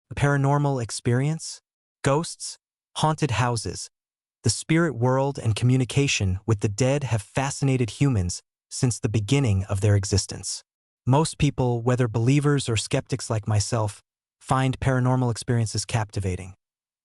A paranormal experience? Ghosts? Haunted houses? The spirit world and communication with the dead have fascinated humans since the beginning of their existence. Most people, whether believers or skeptics like myself, find paranormal experiences captivating.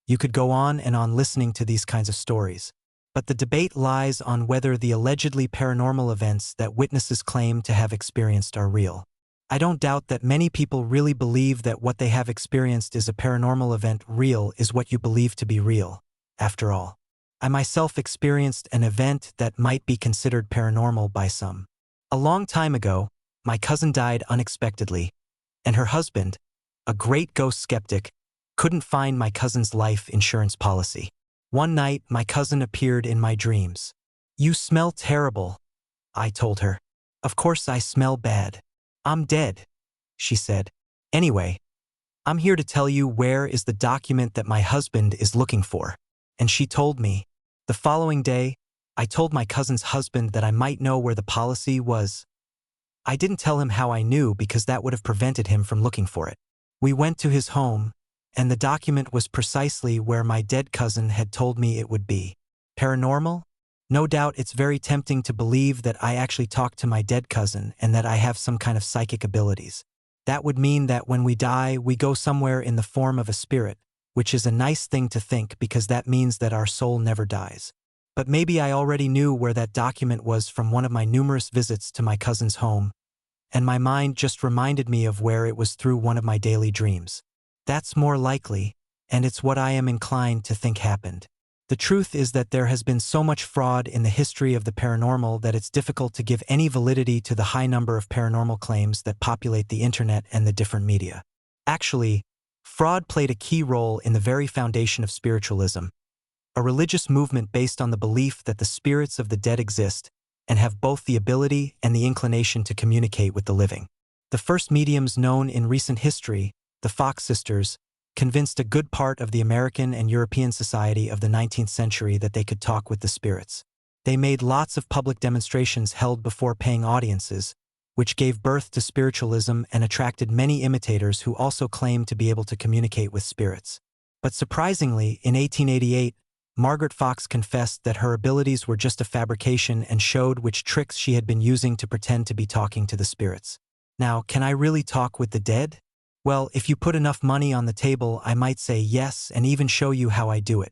You could go on and on listening to these kinds of stories, but the debate lies on whether the allegedly paranormal events that witnesses claim to have experienced are real. I don't doubt that many people really believe that what they have experienced is a paranormal event. Real is what you believe to be real, after all. I myself experienced an event that might be considered paranormal by some. A long time ago, my cousin died unexpectedly, and her husband, a great ghost skeptic, couldn't find my cousin's life insurance policy. One night, my cousin appeared in my dreams. "You smell terrible," I told her. "Of course I smell bad. I'm dead," she said. "Anyway, I'm here to tell you where is the document that my husband is looking for." And she told me. The following day, I told my cousin's husband that I might know where the policy was. I didn't tell him how I knew because that would have prevented him from looking for it. We went to his home, and the document was precisely where my dead cousin had told me it would be. Paranormal? No doubt it's very tempting to believe that I actually talked to my dead cousin and that I have some kind of psychic abilities. That would mean that when we die, we go somewhere in the form of a spirit, which is a nice thing to think because that means that our soul never dies. But maybe I already knew where that document was from one of my numerous visits to my cousin's home, and my mind just reminded me of where it was through one of my daily dreams. That's more likely, and it's what I am inclined to think happened. The truth is that there has been so much fraud in the history of the paranormal that it's difficult to give any validity to the high number of paranormal claims that populate the internet and the different media. Actually, fraud played a key role in the very foundation of spiritualism, a religious movement based on the belief that the spirits of the dead exist and have both the ability and the inclination to communicate with the living. The first mediums known in recent history, the Fox sisters, convinced a good part of the American and European society of the 19th century that they could talk with the spirits. They made lots of public demonstrations held before paying audiences, which gave birth to spiritualism and attracted many imitators who also claimed to be able to communicate with spirits. But surprisingly, in 1888, Margaret Fox confessed that her abilities were just a fabrication and showed which tricks she had been using to pretend to be talking to the spirits. Now, can I really talk with the dead? Well, if you put enough money on the table, I might say yes and even show you how I do it.